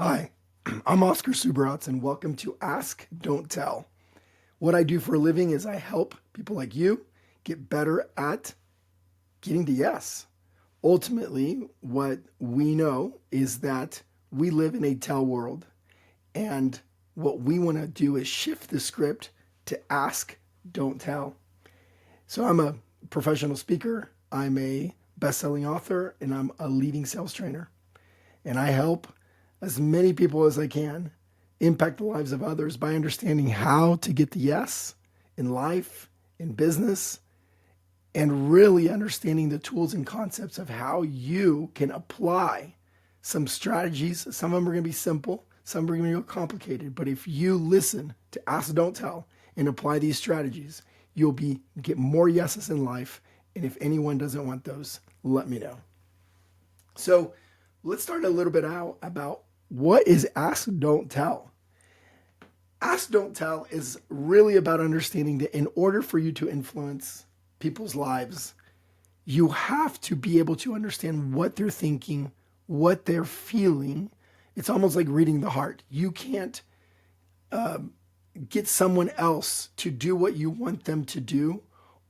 Hi, I'm Oscar Subaratz, and welcome to Ask, Don't Tell. What I do for a living is I help people like you get better at getting to yes. Ultimately, what we know is that we live in a tell world, and what we want to do is shift the script to ask, don't tell. So I'm a professional speaker, I'm a best-selling author, and I'm a leading sales trainer. And I help as many people as I can impact the lives of others by understanding how to get the yes in life, in business, and really understanding the tools and concepts of how you can apply some strategies. Some of them are going to be simple, some are going to be complicated. But if you listen to Ask, Don't Tell and apply these strategies, you'll get more yeses in life. And if anyone doesn't want those, let me know. So let's start a little bit out about what is Ask, Don't Tell. Ask, Don't Tell is really about understanding that in order for you to influence people's lives, you have to be able to understand what they're thinking, what they're feeling. It's almost like reading the heart. You can't get someone else to do what you want them to do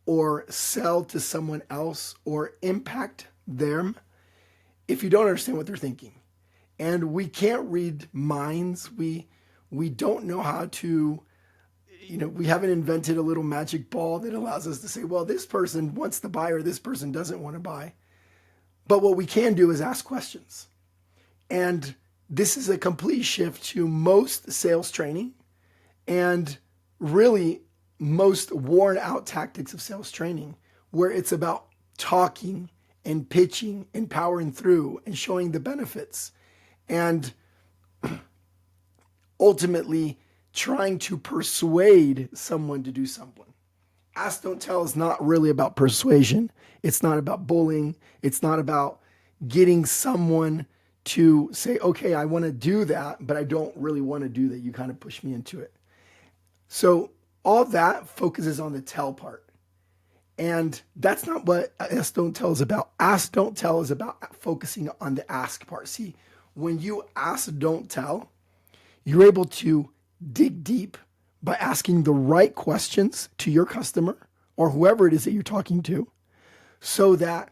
or sell to someone else or impact them if you don't understand what they're thinking. And we can't read minds. We don't know how to, we haven't invented a little magic ball that allows us to say, well, this person wants to buy or this person doesn't want to buy. But what we can do is ask questions. And this is a complete shift to most sales training and really most worn out tactics of sales training, where it's about talking and pitching and powering through and showing the benefits and ultimately trying to persuade someone to do something. Ask, Don't Tell is not really about persuasion. It's not about bullying. It's not about getting someone to say, okay, I want to do that, but I don't really want to do that. You kind of push me into it. So all that focuses on the tell part. And that's not what Ask, Don't Tell is about. Ask, Don't Tell is about focusing on the ask part. See, when you ask, don't tell, you're able to dig deep by asking the right questions to your customer or whoever it is that you're talking to so that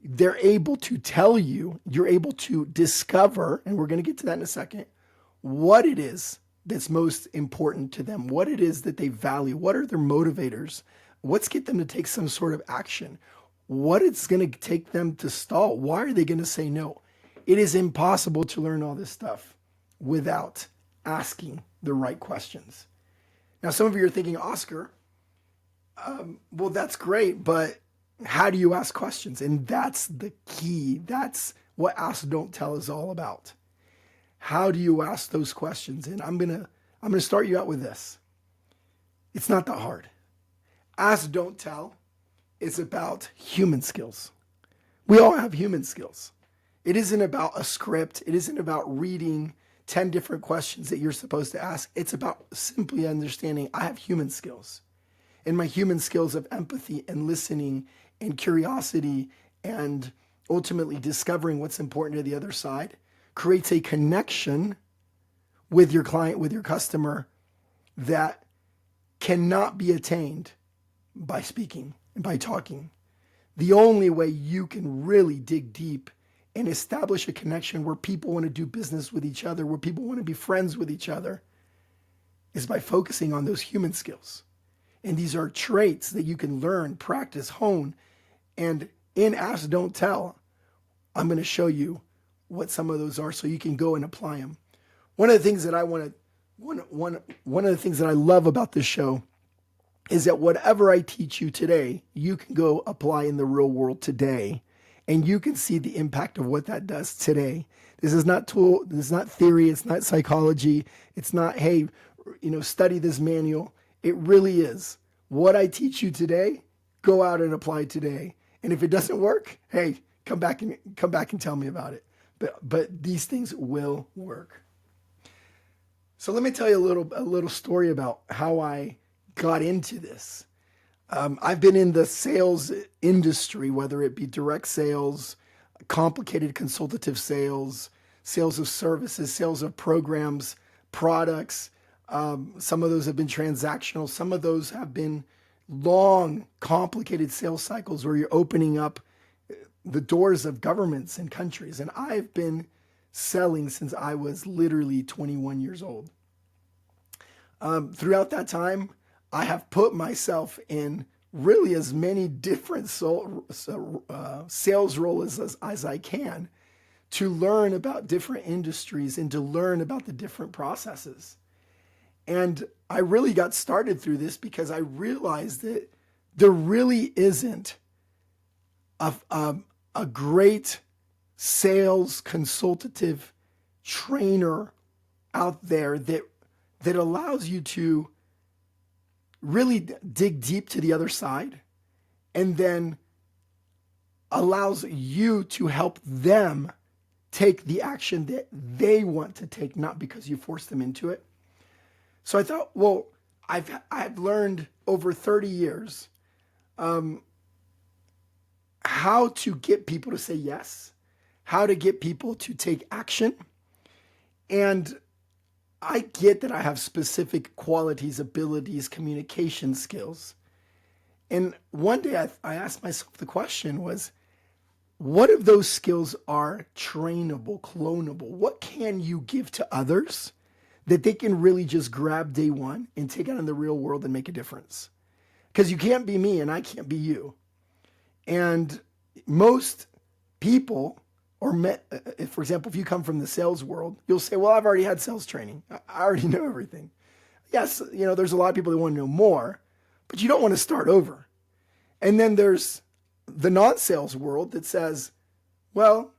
they're able to tell you, you're able to discover, and we're going to get to that in a second, what it is that's most important to them, what it is that they value, what are their motivators, what's get them to take some sort of action, what it's going to take them to stall, why are they going to say no? It is impossible to learn all this stuff without asking the right questions. Now, some of you are thinking, Oscar, well, that's great, but how do you ask questions? And that's the key. That's what Ask, Don't Tell is all about. How do you ask those questions? And I'm gonna start you out with this. It's not that hard. Ask, Don't Tell is about human skills. We all have human skills. It isn't about a script. It isn't about reading 10 different questions that you're supposed to ask. It's about simply understanding I have human skills. And my human skills of empathy and listening and curiosity and ultimately discovering what's important to the other side creates a connection with your client, with your customer that cannot be attained by speaking and by talking. The only way you can really dig deep and establish a connection where people want to do business with each other, where people want to be friends with each other, is by focusing on those human skills. And these are traits that you can learn, practice, hone. And in Ask, Don't Tell, I'm going to show you what some of those are so you can go and apply them. One of the things that one of the things that I love about this show is that whatever I teach you today, you can go apply in the real world today. And you can see the impact of what that does today. This is not theory, it's not psychology, it's not, hey, study this manual. It really is. What I teach you today, go out and apply today. And if it doesn't work, hey, come back and tell me about it. But these things will work. So let me tell you a little story about how I got into this. I've been in the sales industry, whether it be direct sales, complicated consultative sales, sales of services, sales of programs, products. Some of those have been transactional. Some of those have been long, complicated sales cycles where you're opening up the doors of governments and countries. And I've been selling since I was literally 21 years old. Throughout that time, I have put myself in really as many different sales roles as I can to learn about different industries and to learn about the different processes. And I really got started through this because I realized that there really isn't a great sales consultative trainer out there that allows you to really dig deep to the other side and then allows you to help them take the action that they want to take, not because you force them into it. So I thought, well, I've learned over 30 years how to get people to say yes, how to get people to take action. And I get that I have specific qualities, abilities, communication skills. And one day I asked myself the question was, what of those skills are trainable, clonable? What can you give to others that they can really just grab day one and take out in the real world and make a difference? Because you can't be me and I can't be you. And most people, if, for example, if you come from the sales world, you'll say, well, I've already had sales training. I already know everything. Yes, there's a lot of people that want to know more, but you don't want to start over. And then there's the non-sales world that says, well,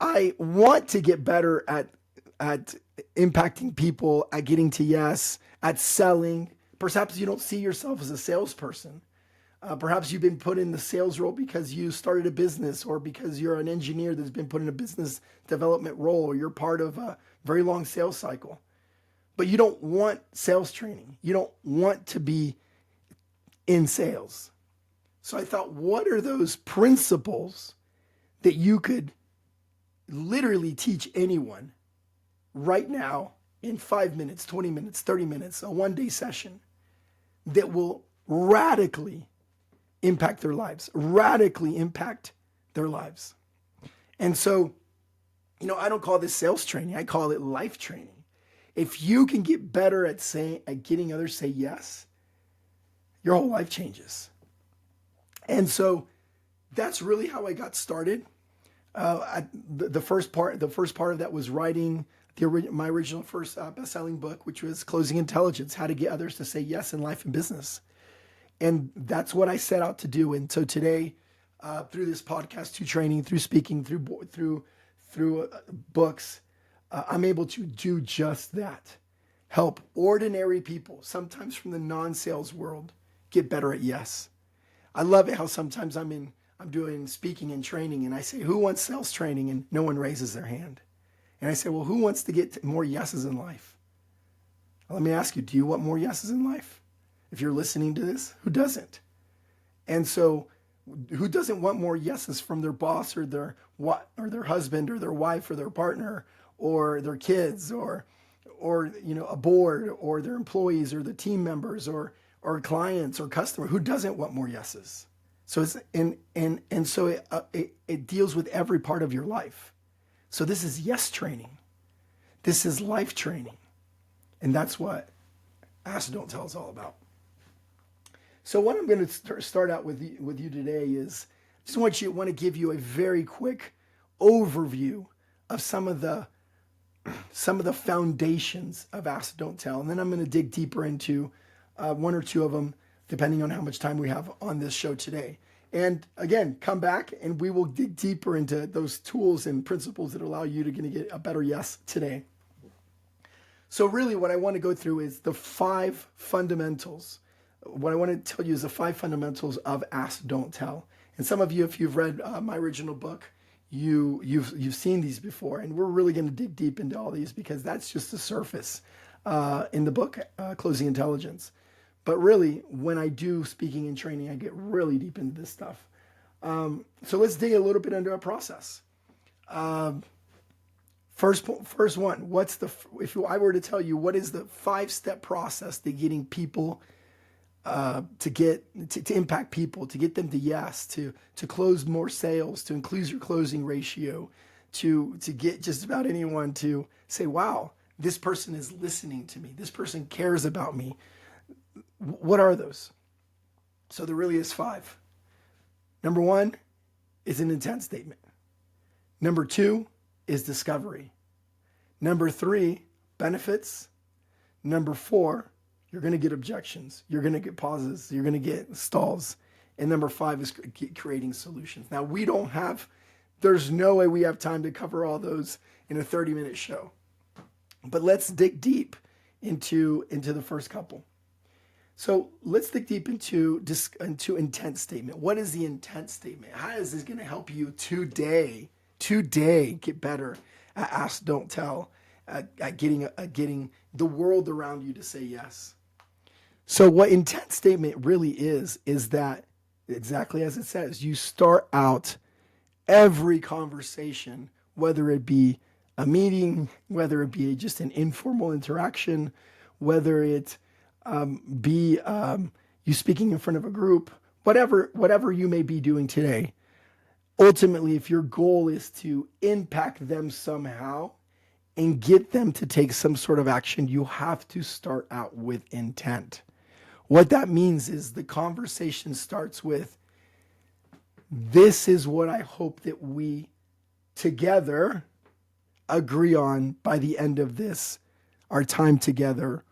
I want to get better at impacting people, at getting to yes, at selling. Perhaps you don't see yourself as a salesperson. Perhaps you've been put in the sales role because you started a business or because you're an engineer that's been put in a business development role or you're part of a very long sales cycle. But you don't want sales training. You don't want to be in sales. So I thought, what are those principles that you could literally teach anyone right now in 5 minutes, 20 minutes, 30 minutes, a one-day session that will radically impact their lives, radically impact their lives. And so, I don't call this sales training. I call it life training. If you can get better at getting others to say yes, your whole life changes. And so that's really how I got started. The first part of that was writing my original first best-selling book, which was Closing Intelligence: How to Get Others to Say Yes in Life and Business. And that's what I set out to do. And so today, through this podcast, through training, through speaking, through books, I'm able to do just that. Help ordinary people, sometimes from the non-sales world, get better at yes. I love it how sometimes I'm doing speaking and training and I say, who wants sales training? And no one raises their hand. And I say, well, who wants to get more yeses in life? Well, let me ask you, do you want more yeses in life? If you're listening to this, who doesn't? And so who doesn't want more yeses from their boss or their husband or their wife or their partner or their kids or a board or their employees or the team members or clients or customer? Who doesn't want more yeses? So it deals with every part of your life. So this is yes training. This is life training. And that's what Ask Don't Tell is all about. So what I'm going to start out with you today is I just want to give you a very quick overview of some of the foundations of Ask Don't Tell, and then I'm going to dig deeper into one or two of them, depending on how much time we have on this show today. And again, come back and we will dig deeper into those tools and principles that allow you to get a better yes today. So really what I want to go through is the 5 fundamentals. What I want to tell you is the 5 fundamentals of Ask Don't Tell. And some of you, if you've read my original book, you've seen these before. And we're really going to dig deep into all these because that's just the surface in the book, Closing Intelligence. But really, when I do speaking and training, I get really deep into this stuff. So let's dig a little bit into our process. First one, if I were to tell you, what is the 5-step process to getting people to impact people, to get them to yes, to close more sales, to increase your closing ratio, to get just about anyone to say, wow, this person is listening to me. This person cares about me. What are those? So there really is 5. Number 1 is an intent statement. Number 2 is discovery. Number 3, benefits. Number 4, you're going to get objections. You're going to get pauses. You're going to get stalls. And number 5 is creating solutions. Now, there's no way we have time to cover all those in a 30-minute show. But let's dig deep into the first couple. So let's dig deep into intent statement. What is the intent statement? How is this going to help you today get better at ask, don't tell, at getting the world around you to say yes? So what intent statement really is that exactly as it says, you start out every conversation, whether it be a meeting, whether it be just an informal interaction, whether it be you speaking in front of a group, whatever you may be doing today. Ultimately, if your goal is to impact them somehow and get them to take some sort of action, you have to start out with intent. What that means is the conversation starts with, this is what I hope that we together agree on by the end of our time together,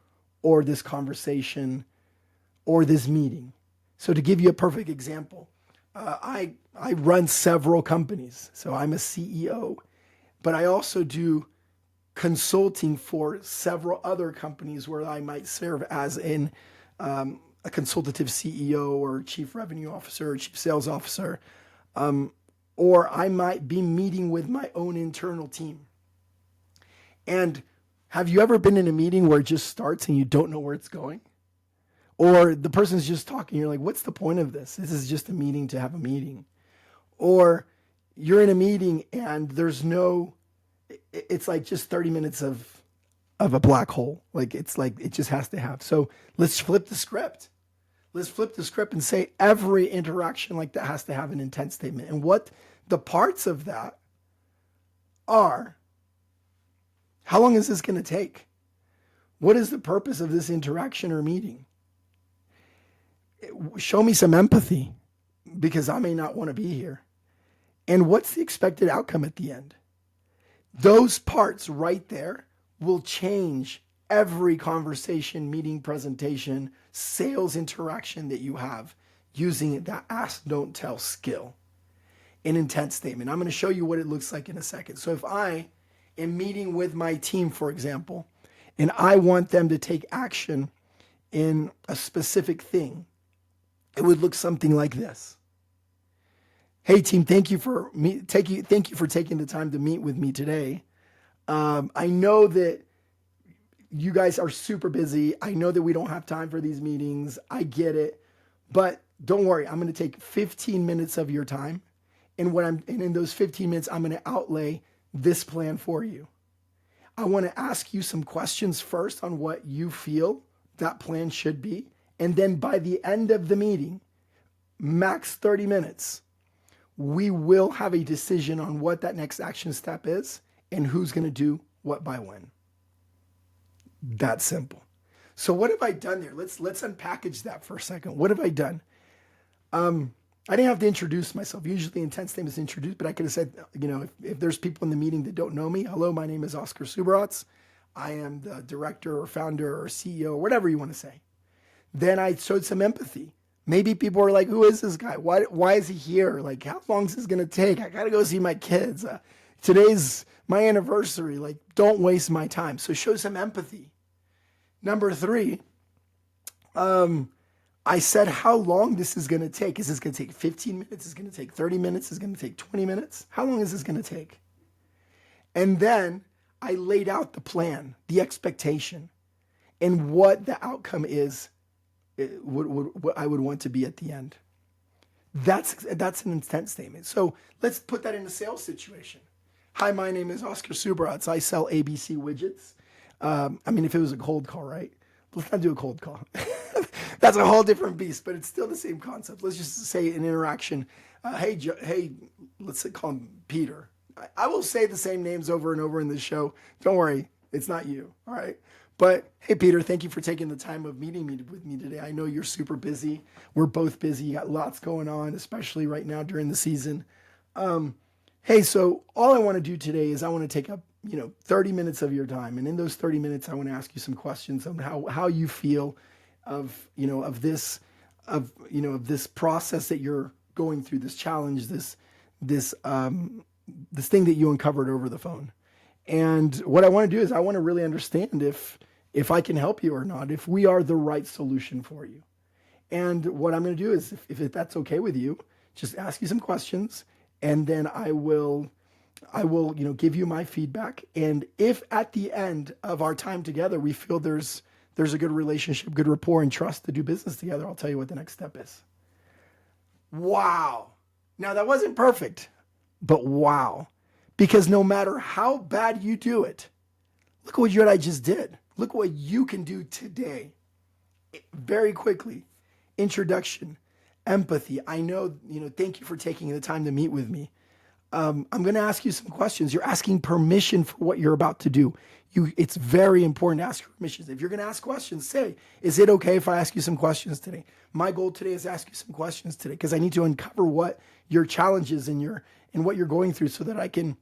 or this conversation, or this meeting. So to give you a perfect example, I run several companies. So I'm a CEO, but I also do consulting for several other companies where I might serve as a consultative CEO or chief revenue officer or chief sales officer, or I might be meeting with my own internal team. And have you ever been in a meeting where it just starts and you don't know where it's going? Or the person's just talking, you're like, what's the point of this? This is just a meeting to have a meeting. Or you're in a meeting and it's like just 30 minutes of a black hole. Like it just has to have. So let's flip the script. Let's flip the script and say every interaction like that has to have an intent statement. And what the parts of that are, how long is this going to take? What is the purpose of this interaction or meeting? Show me some empathy because I may not want to be here. And what's the expected outcome at the end? Those parts right there will change every conversation, meeting, presentation, sales interaction that you have using that ask, don't tell skill. An intent statement. I'm going to show you what it looks like in a second. So if I am meeting with my team, for example, and I want them to take action in a specific thing, it would look something like this. Hey team, thank you for taking the time to meet with me today. I know that you guys are super busy. I know that we don't have time for these meetings. I get it, but don't worry. I'm going to take 15 minutes of your time, and in those 15 minutes, I'm going to outlay this plan for you. I want to ask you some questions first on what you feel that plan should be, and then by the end of the meeting, max 30 minutes, we will have a decision on what that next action step is and who's going to do what by when. That simple. So what have I done there? Let's unpackage that for a second. What have I done? I didn't have to introduce myself. Usually intent statements introduced, but I could have said, if there's people in the meeting that don't know me, hello, my name is Oscar Subratz. I am the director or founder or CEO or whatever you want to say. Then I showed some empathy. Maybe people were like, who is this guy? Why is he here? Like, how long is this going to take? I got to go see my kids. Today's my anniversary. Like, don't waste my time. So show some empathy. Number 3, I said how long this is going to take. Is this going to take 15 minutes? Is it going to take 30 minutes? Is it going to take 20 minutes? How long is this going to take? And then I laid out the plan, the expectation, and what the outcome is, what I would want to be at the end. That's an intent statement. So let's put that in a sales situation. Hi, my name is Oscar Subratz. I sell ABC widgets. If it was a cold call, right? Let's not do a cold call. That's a whole different beast, but it's still the same concept. Let's just say an interaction. Hey, let's call him Peter. I will say the same names over and over in this show. Don't worry, it's not you. All right. But hey, Peter, thank you for taking the time of meeting me with me today. I know you're super busy. We're both busy. You got lots going on, especially right now during the season. Hey, so all I want to do today is I want to take up, 30 minutes of your time. And in those 30 minutes, I want to ask you some questions on how you feel of this process that you're going through, this challenge, this thing that you uncovered over the phone. And what I want to do is I want to really understand if I can help you or not, if we are the right solution for you. And what I'm going to do is, if that's okay with you, just ask you some questions, and then I will, give you my feedback. And if at the end of our time together we feel there's a good relationship, good rapport, and trust to do business together, I'll tell you what the next step is. Wow. Now that wasn't perfect, but wow. Because no matter how bad you do it, look at what I just did. Look what you can do today. Very quickly. Introduction, empathy. I know, thank you for taking the time to meet with me. I'm going to ask you some questions. You're asking permission for what you're about to do. It's very important to ask permissions. If you're going to ask questions, say, is it okay if I ask you some questions today? My goal today is to ask you some questions today because I need to uncover what your challenges and what you're going through so that I can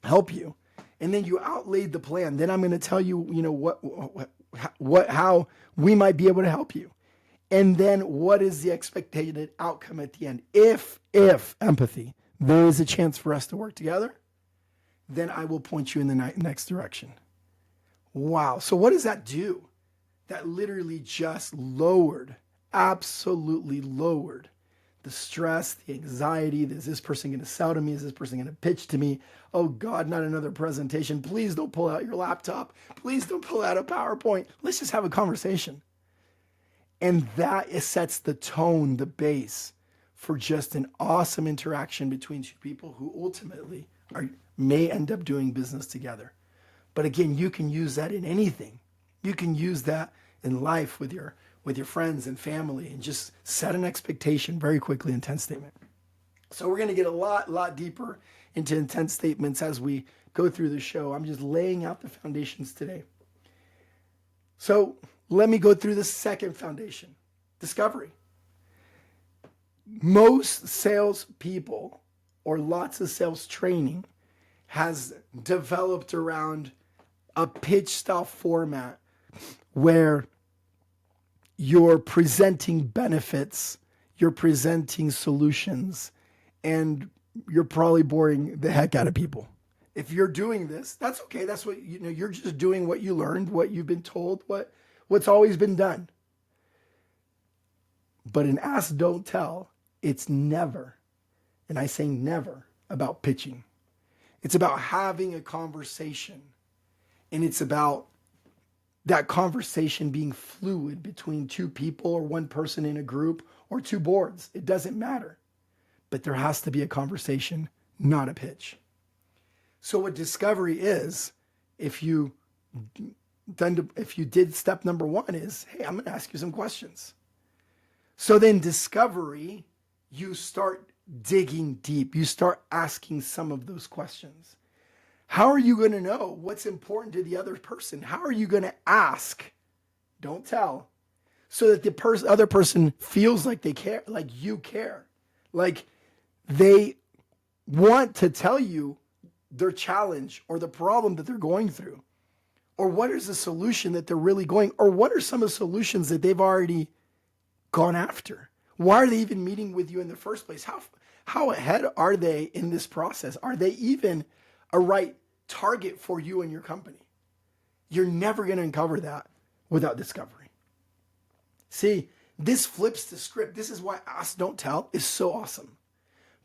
help you. And then you outlaid the plan. Then I'm going to tell you, how we might be able to help you. And then what is the expected outcome at the end? If empathy, there is a chance for us to work together, then I will point you in the next direction. Wow. So what does that do? That literally just absolutely lowered the stress, the anxiety. Is this person going to sell to me? Is this person going to pitch to me? Oh God, not another presentation. Please don't pull out your laptop. Please don't pull out a PowerPoint. Let's just have a conversation. And that sets the tone, the base for just an awesome interaction between two people who ultimately may end up doing business together. But again, you can use that in anything. You can use that in life with your friends and family, and just set an expectation very quickly. Intent statement. So we're going to get a lot deeper into intent statements as we go through the show. I'm just laying out the foundations today. So let me go through the second foundation, discovery. Most sales people or lots of sales training has developed around a pitch style format where you're presenting benefits, you're presenting solutions, and you're probably boring the heck out of people. If you're doing this, that's okay. That's what, you're just doing what you learned, what you've been told, what's always been done. But in Ask, Don't Tell, it's never, and I say never, about pitching. It's about having a conversation. And it's about that conversation being fluid between two people or one person in a group or two boards. It doesn't matter. But there has to be a conversation, not a pitch. So what discovery is, if you did step number one is, hey, I'm going to ask you some questions. So then discovery, you start digging deep. You start asking some of those questions. How are you going to know what's important to the other person? How are you going to ask? Don't tell. So that the other person feels like they care, like you care. Like they want to tell you their challenge or the problem that they're going through. Or what is the solution that they're really going, or what are some of the solutions that they've already gone after? Why are they even meeting with you in the first place? How ahead are they in this process? Are they even a right target for you and your company? You're never going to uncover that without discovery. See, this flips the script. This is why Ask, Don't Tell is so awesome.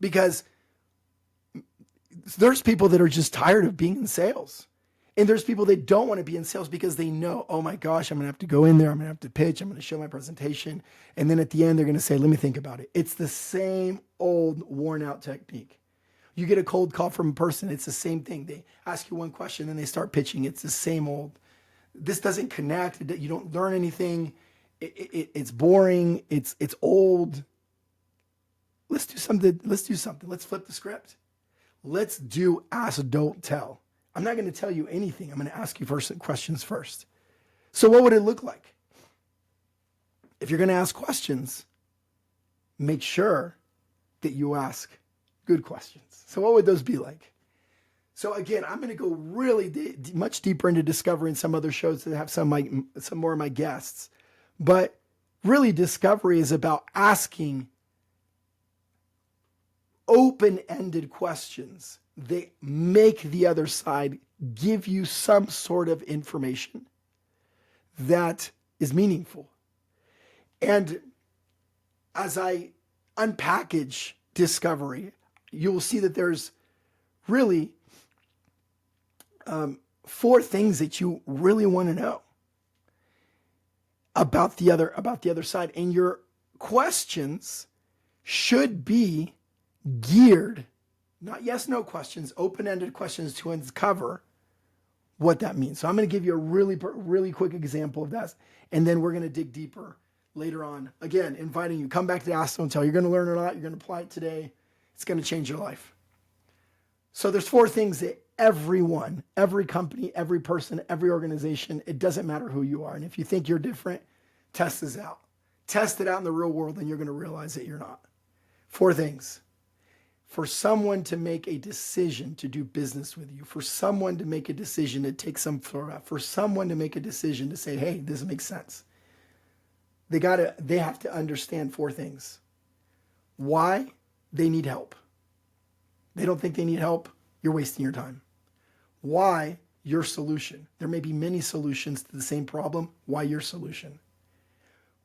Because there's people that are just tired of being in sales. And there's people that don't want to be in sales because they know, oh my gosh, I'm going to have to go in there. I'm going to have to pitch. I'm going to show my presentation. And then at the end, they're going to say, let me think about it. It's the same old worn out technique. You get a cold call from a person, it's the same thing. They ask you one question, then they start pitching. It's the same old. This doesn't connect. You don't learn anything. It's boring. It's old. Let's do something. Let's flip the script. Let's do ask, don't tell. I'm not going to tell you anything. I'm going to ask you first questions first. So what would it look like? If you're going to ask questions, make sure that you ask good questions. So what would those be like? So again, I'm going to go really much deeper into discovery in some other shows that have some more of my guests. But really, discovery is about asking open-ended questions. They make the other side give you some sort of information that is meaningful. And as I unpackage discovery, you will see that there's really 4 things that you really want to know about the other side. And your questions should be geared, not yes, no questions, open-ended questions to uncover what that means. So I'm going to give you a really quick example of that. And then we're going to dig deeper later on. Again, inviting you, come back to Ask, Don't Tell. You're going to learn a lot. You're going to apply it today. It's going to change your life. So there's 4 things that everyone, every company, every person, every organization, it doesn't matter who you are. And if you think you're different, test this out. Test it out in the real world and you're going to realize that you're not. 4 things. For someone to make a decision to do business with you, for someone to make a decision to take some for someone to make a decision to say, hey, this makes sense. They have to understand 4 things. Why they need help. They don't think they need help. You're wasting your time. Why your solution? There may be many solutions to the same problem. Why your solution?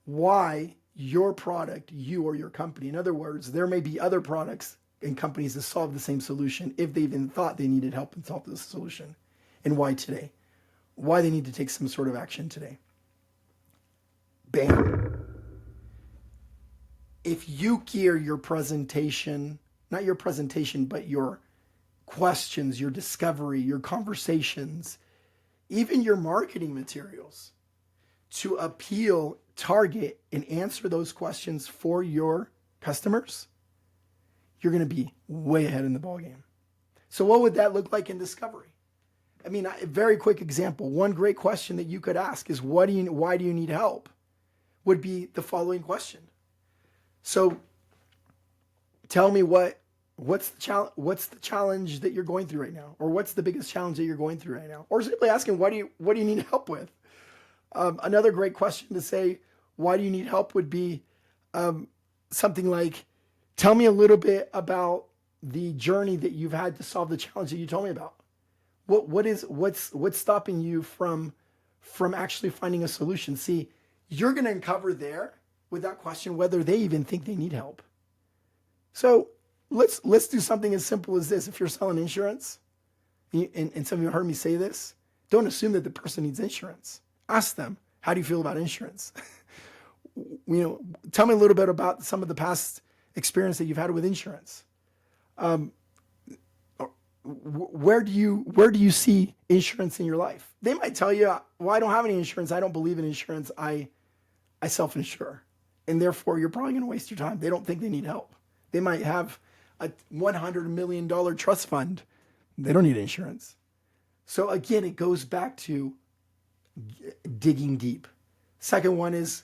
Why your product, you or your company? In other words, there may be other products and companies that solve the same solution if they even thought they needed help and solve this solution. And why today? Why they need to take some sort of action today. Bam. If you gear your presentation, not your presentation, but your questions, your discovery, your conversations, even your marketing materials to appeal, target, and answer those questions for your customers, you're going to be way ahead in the ballgame. So what would that look like in discovery? I mean, a very quick example. One great question that you could ask is, why do you need help? Would be the following question. So tell me what's the challenge that you're going through right now? Or what's the biggest challenge that you're going through right now? Or simply asking, what do you need help with? Another great question to say, why do you need help would be something like, tell me a little bit about the journey that you've had to solve the challenge that you told me about. What's stopping you from actually finding a solution? See, you're going to uncover there with that question whether they even think they need help. So let's do something as simple as this. If you're selling insurance, and some of you heard me say this, don't assume that the person needs insurance. Ask them, how do you feel about insurance? Tell me a little bit about some of the past experience that you've had with insurance. Where do you see insurance in your life? They might tell you, well, I don't have any insurance. I don't believe in insurance. I self-insure. And therefore, you're probably going to waste your time. They don't think they need help. They might have a $100 million trust fund. They don't need insurance. So again, it goes back to digging deep. Second one is,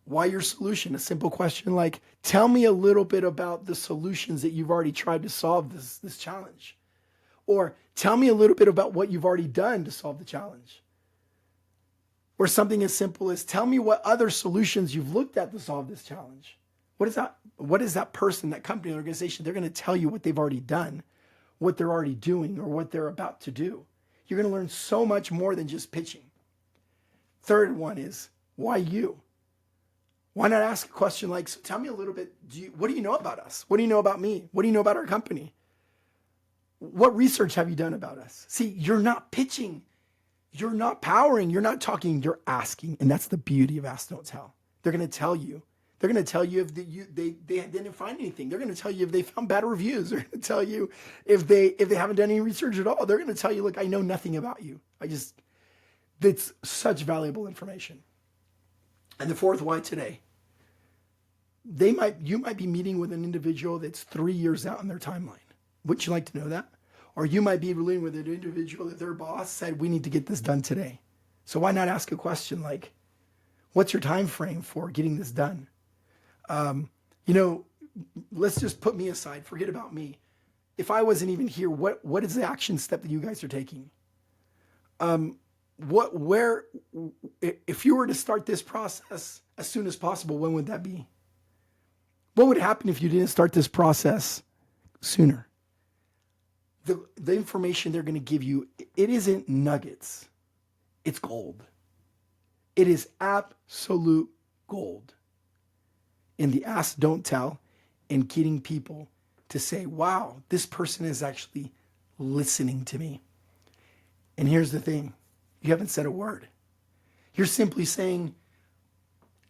why your solution? A simple question like, tell me a little bit about the solutions that you've already tried to solve this challenge. Or tell me a little bit about what you've already done to solve the challenge. Or something as simple as, tell me what other solutions you've looked at to solve this challenge. What is that person, that company, organization, they're going to tell you what they've already done, what they're already doing, or what they're about to do. You're going to learn so much more than just pitching. Third one is, why you? Why not ask a question like, so tell me a little bit, what do you know about us? What do you know about me? What do you know about our company? What research have you done about us? See, you're not pitching. You're not powering. You're not talking. You're asking. And that's the beauty of Ask, Don't Tell. They're going to tell you. They're going to tell you if they didn't find anything. They're going to tell you if they found bad reviews. They're going to tell you if they haven't done any research at all. They're going to tell you, look, I know nothing about you. That's such valuable information. And the fourth why today, you might be meeting with an individual that's 3 years out in their timeline. Wouldn't you like to know that? Or you might be dealing with an individual that their boss said, we need to get this done today. So why not ask a question like, what's your time frame for getting this done? Let's just put me aside. Forget about me. If I wasn't even here, what is the action step that you guys are taking? If you were to start this process as soon as possible, when would that be? What would happen if you didn't start this process sooner? The information they're going to give you, it isn't nuggets. It's gold. It is absolute gold. In the ask, don't tell, and getting people to say, wow, this person is actually listening to me. And here's the thing. You haven't said a word. You're simply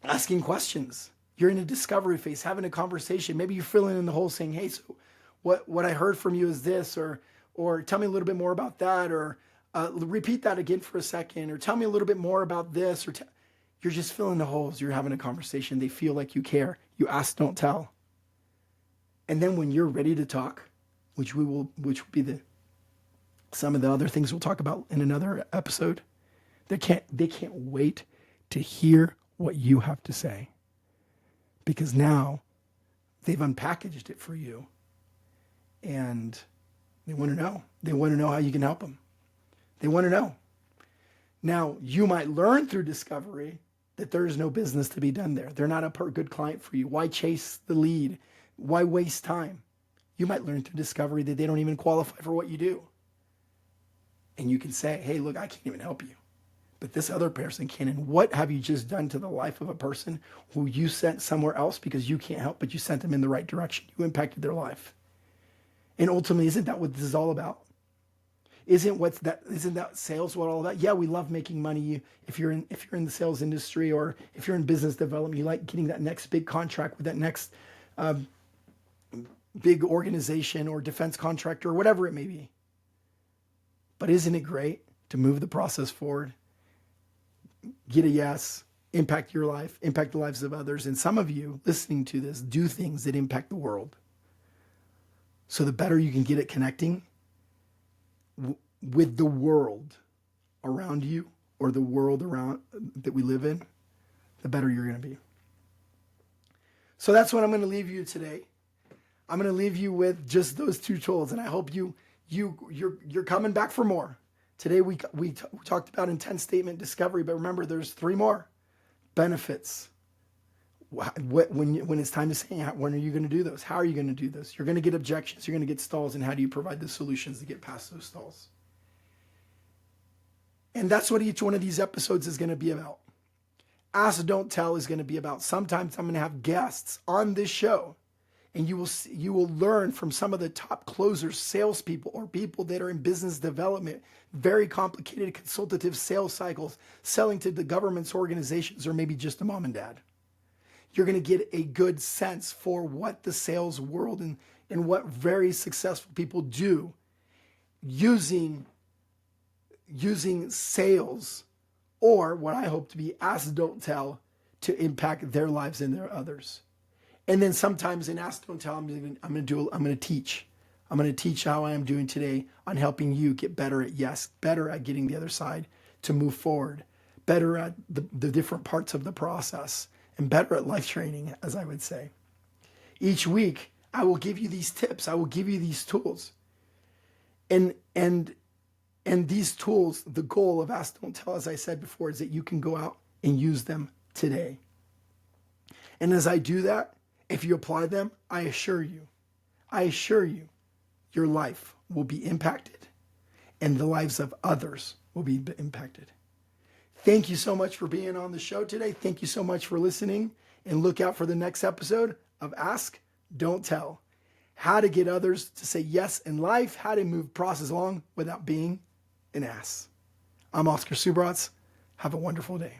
asking questions. You're in a discovery phase, having a conversation. Maybe you're filling in the hole saying, hey, so what I heard from you is this, or tell me a little bit more about that, or repeat that again for a second, or tell me a little bit more about this, you're just filling the holes. You're having a conversation. They feel like you care. You ask, don't tell. And then when you're ready to talk, which will be some of the other things we'll talk about in another episode, they can't wait to hear what you have to say. Because now they've unpackaged it for you and they want to know. They want to know how you can help them. They want to know. Now, you might learn through discovery that there is no business to be done there. They're not a good client for you. Why chase the lead? Why waste time? You might learn through discovery that they don't even qualify for what you do. And you can say, hey, look, I can't even help you, but this other person can. And what have you just done to the life of a person who you sent somewhere else because you can't help, but you sent them in the right direction? You impacted their life. And ultimately, isn't that what this is all about? Isn't that sales what all about? Yeah, we love making money. If you're in the sales industry, or if you're in business development, you like getting that next big contract with that next big organization or defense contractor or whatever it may be. But isn't it great to move the process forward, get a yes, impact your life, impact the lives of others? And some of you listening to this do things that impact the world. So the better you can get at connecting with the world around you, or the world around that we live in, the better you're going to be. So that's what I'm going to leave you today. I'm going to leave you with just those two tools, and I hope you're coming back for more. Today we talked about intent statement, discovery, but remember there's 3 more. Benefits. When it's time to say, when are you going to do those? How are you going to do this? You're going to get objections. You're going to get stalls. And how do you provide the solutions to get past those stalls? And that's what each one of these episodes is going to be about. Ask, Don't Tell is going to be about. Sometimes I'm going to have guests on this show, and you will learn from some of the top closers, salespeople, or people that are in business development, very complicated consultative sales cycles, selling to the government's organizations, or maybe just a mom and dad. You're going to get a good sense for what the sales world and what very successful people do using sales, or what I hope to be Ask, Don't Tell, to impact their lives and their others. And then sometimes in Ask, Don't Tell, I'm going to teach. I'm going to teach how I am doing today on helping you get better at yes, better at getting the other side to move forward, better at the different parts of the process, and better at life training, as I would say. Each week, I will give you these tips. I will give you these tools. And these tools, the goal of Ask, Don't Tell, as I said before, is that you can go out and use them today. And as I do that, if you apply them, I assure you, your life will be impacted and the lives of others will be impacted. Thank you so much for being on the show today. Thank you so much for listening, and look out for the next episode of Ask, Don't Tell. How to get others to say yes in life, how to move process along without being an ass. I'm Oscar Subrats. Have a wonderful day.